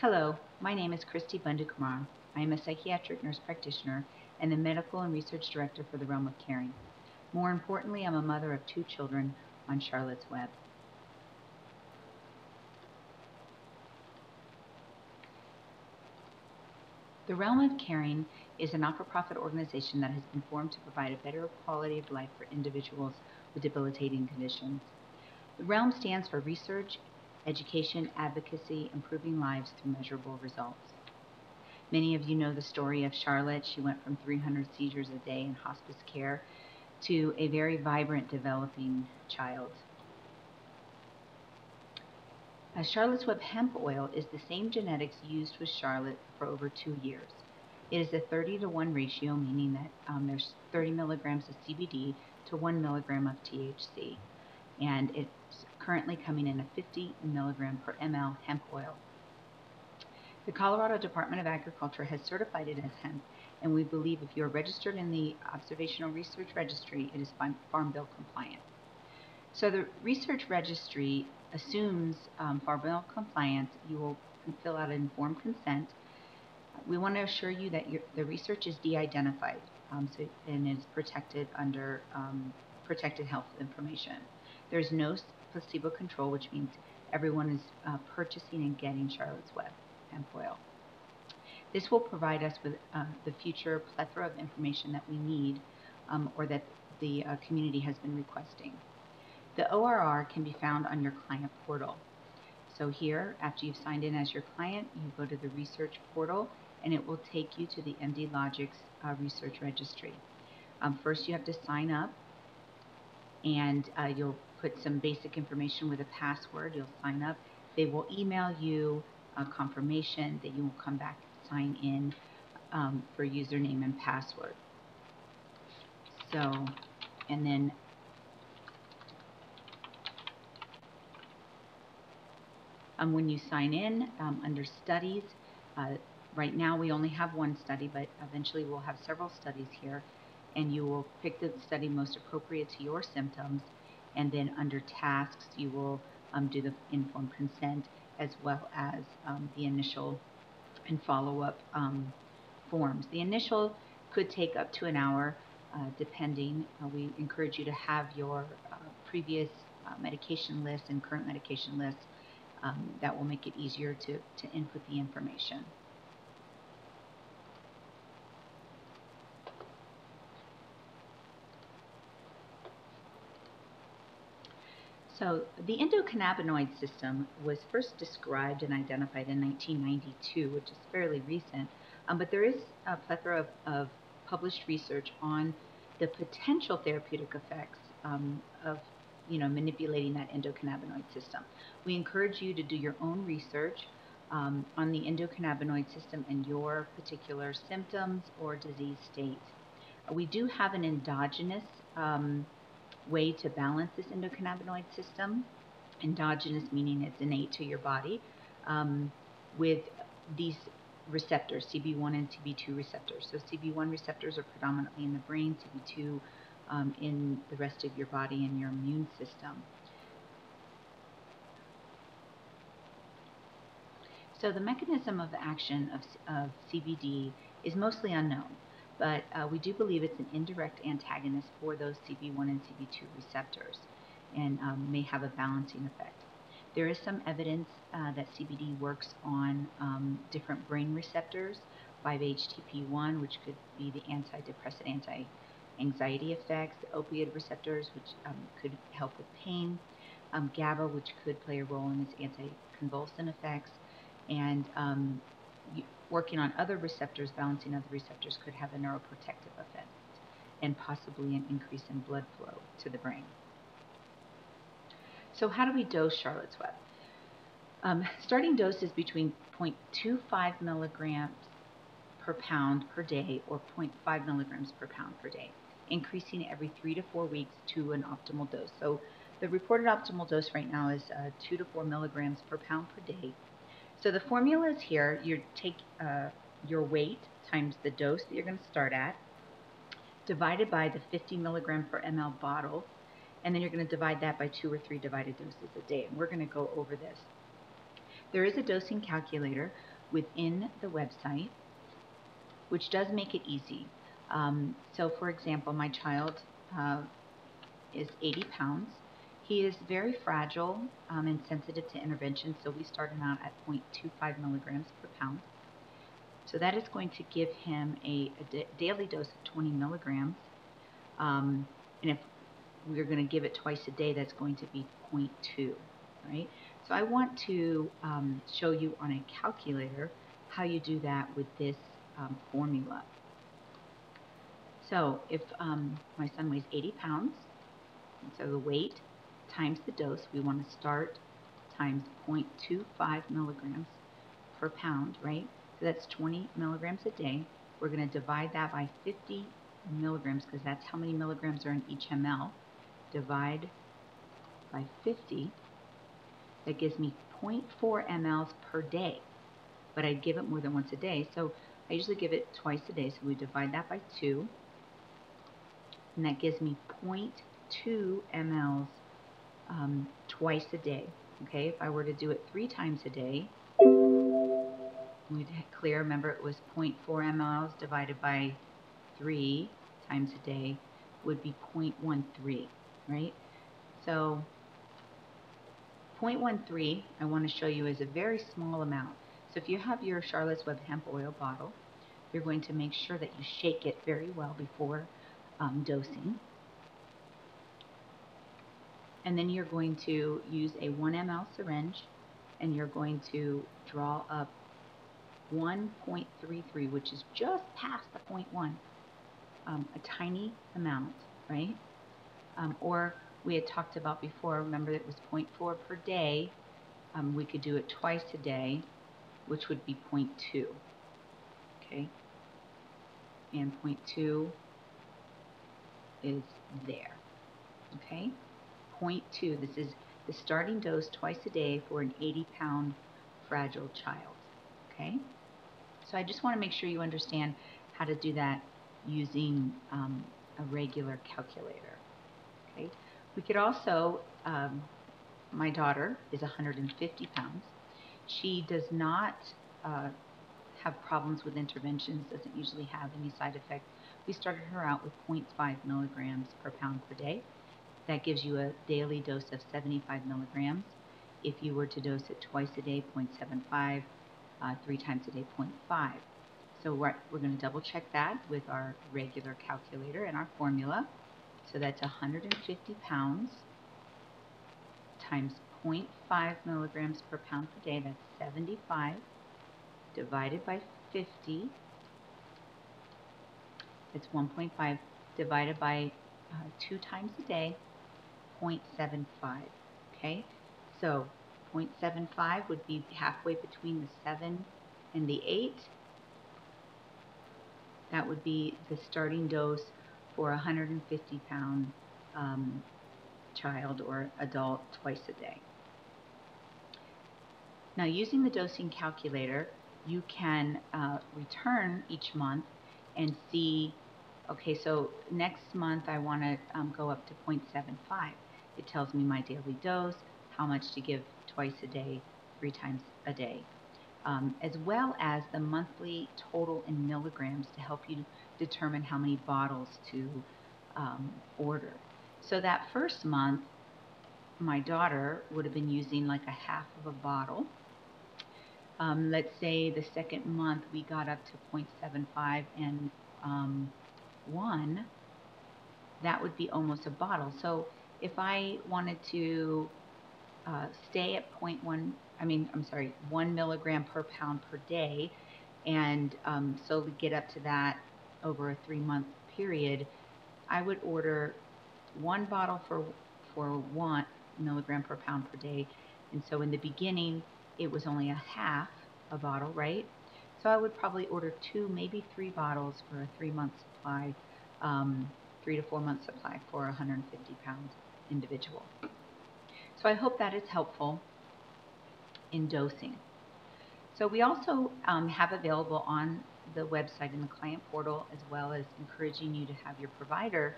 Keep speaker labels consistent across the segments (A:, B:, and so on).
A: Hello, my name is Christy Bundukumar. I am a psychiatric nurse practitioner and the medical and research director for the Realm of Caring. More importantly, I'm a mother of 2 children on Charlotte's Web. The Realm of Caring is a not-for-profit organization that has been formed to provide a better quality of life for individuals with debilitating conditions. The Realm stands for research, education, advocacy, improving lives through measurable results. Many of you know the story of Charlotte. She went from 300 seizures a day in hospice care to a very vibrant, developing child. Charlotte's Web hemp oil is the same genetics used with Charlotte for over 2 years. It is a 30-to-1 ratio, meaning that there's 30 milligrams of CBD to 1 milligram of THC. And it's currently coming in a 50 milligram per ml hemp oil. The Colorado Department of Agriculture has certified it as hemp, and we believe if you are registered in the Observational Research Registry, it is Farm Bill compliant. So the research registry assumes Farm Bill compliance. You will fill out an informed consent. We want to assure you that the research is de-identified and is protected under protected health information. There's no placebo control, which means everyone is purchasing and getting Charlotte's Web hemp oil. This will provide us with the future plethora of information that we need or that the community has been requesting. The ORR can be found on your client portal. So here, after you've signed in as your client, you go to the research portal and it will take you to the MD Logic's research registry. First, you have to sign up and you'll put some basic information with a password. You'll sign up. They will email you a confirmation that you will come back and sign in for username and password. So, and then when you sign in under studies, right now we only have one study, but eventually we'll have several studies here, and you will pick the study most appropriate to your symptoms, and then under tasks you will do the informed consent as well as the initial and follow-up forms. The initial could take up to an hour depending. We encourage you to have your previous medication list and current medication list. That will make it easier to input the information. So the endocannabinoid system was first described and identified in 1992, which is fairly recent, but there is a plethora of published research on the potential therapeutic effects of manipulating that endocannabinoid system. We encourage you to do your own research on the endocannabinoid system and your particular symptoms or disease state. We do have an endogenous way to balance this endocannabinoid system. Endogenous meaning it's innate to your body with these receptors, CB1 and CB2 receptors. So CB1 receptors are predominantly in the brain, CB2 in the rest of your body and your immune system. So the mechanism of action of CBD is mostly unknown, but we do believe it's an indirect antagonist for those CB1 and CB2 receptors and may have a balancing effect. There is some evidence that CBD works on different brain receptors, 5-HTP1, which could be the antidepressant, anti-anxiety effects, the opioid receptors, which could help with pain, GABA, which could play a role in its anticonvulsant effects, and working on other receptors, balancing other receptors could have a neuroprotective effect and possibly an increase in blood flow to the brain. So how do we dose Charlotte's Web? Starting dose is between 0.25 milligrams per pound per day or 0.5 milligrams per pound per day, increasing every 3 to 4 weeks to an optimal dose. So the reported optimal dose right now is 2 to 4 milligrams per pound per day. So the formula is here. You take your weight times the dose that you're going to start at, divided by the 50 milligram per ml bottle, and then you're going to divide that by 2 or 3 divided doses a day. And we're going to go over this. There is a dosing calculator within the website, which does make it easy. So for example, my child is 80 pounds. He is very fragile and sensitive to intervention, so we start him out at 0.25 milligrams per pound. So that is going to give him a daily dose of 20 milligrams. And if we're going to give it twice a day, that's going to be 0.2, right? So I want to show you on a calculator how you do that with this formula. So if my son weighs 80 pounds, so the weight times the dose, we want to start times 0.25 milligrams per pound, right? So that's 20 milligrams a day. We're going to divide that by 50 milligrams because that's how many milligrams are in each ml. Divide by 50. That gives me 0.4 mLs per day. But I give it more than once a day, so I usually give it twice a day. So we divide that by 2, and that gives me 0.2 mLs twice a day. Okay, if I were to do it 3 times a day, we'd clear. Remember, it was 0.4 mLs divided by 3 times a day would be 0.13, right? So 0.13, I want to show you, is a very small amount. So if you have your Charlotte's Web hemp oil bottle, you're going to make sure that you shake it very well before dosing. And then you're going to use a 1 ml syringe, and you're going to draw up 1.33, which is just past the 0.1, a tiny amount, right? Or we had talked about before, remember that it was 0.4 per day. We could do it twice a day, which would be 0.2, okay? And 0.2 is there, okay? 0.2, this is the starting dose twice a day for an 80-pound fragile child, okay? So I just want to make sure you understand how to do that using a regular calculator, okay? We could also, my daughter is 150 pounds. She does not have problems with interventions, doesn't usually have any side effects. We started her out with 0.5 milligrams per pound per day. That gives you a daily dose of 75 milligrams. If you were to dose it twice a day, 0.75, 3 times a day, 0.5. So we're going to double check that with our regular calculator and our formula. So that's 150 pounds times 0.5 milligrams per pound per day. That's 75 divided by 50. It's 1.5 divided by 2 times a day, 0.75. Okay, so 0.75 would be halfway between the 7 and the 8. That would be the starting dose for a 150-pound child or adult twice a day. Now, using the dosing calculator, you can return each month and see, okay, so next month I want to go up to 0.75. It tells me my daily dose, how much to give twice a day, 3 times a day, as well as the monthly total in milligrams to help you determine how many bottles to order. So that first month, my daughter would have been using like a half of a bottle. Let's say the second month we got up to 0.75 and 1, that would be almost a bottle. So if I wanted to stay at 1 milligram per pound per day, and slowly get up to that over a 3-month period, I would order 1 bottle for 1 milligram per pound per day. And so in the beginning, it was only a half a bottle, right? So I would probably order 2, maybe 3 bottles for a 3-month supply, 3 to 4 month supply for a 150-pound individual. So I hope that is helpful in dosing. So we also have available on the website in the client portal, as well as encouraging you to have your provider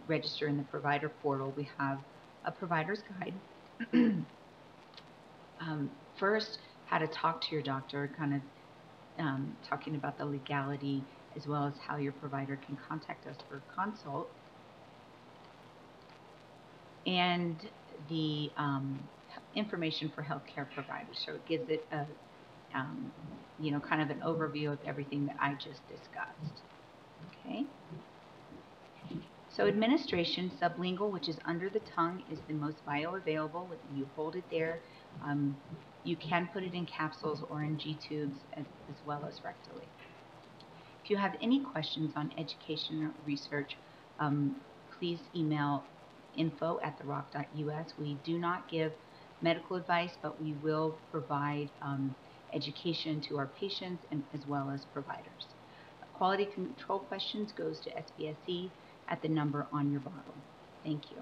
A: register in the provider portal. We have a provider's guide. First, how to talk to your doctor, kind of talking about the legality as well as how your provider can contact us for consult, and the information for healthcare providers. So it gives it a, um, kind of an overview of everything that I just discussed. Okay. So administration, sublingual, which is under the tongue, is the most bioavailable. You hold it there. Um, you can put it in capsules or in G-tubes as well as rectally. If you have any questions on education or research, please email info@therock.us. We do not give medical advice, but we will provide education to our patients and as well as providers. Quality control questions goes to SBSE at the number on your bottle. Thank you.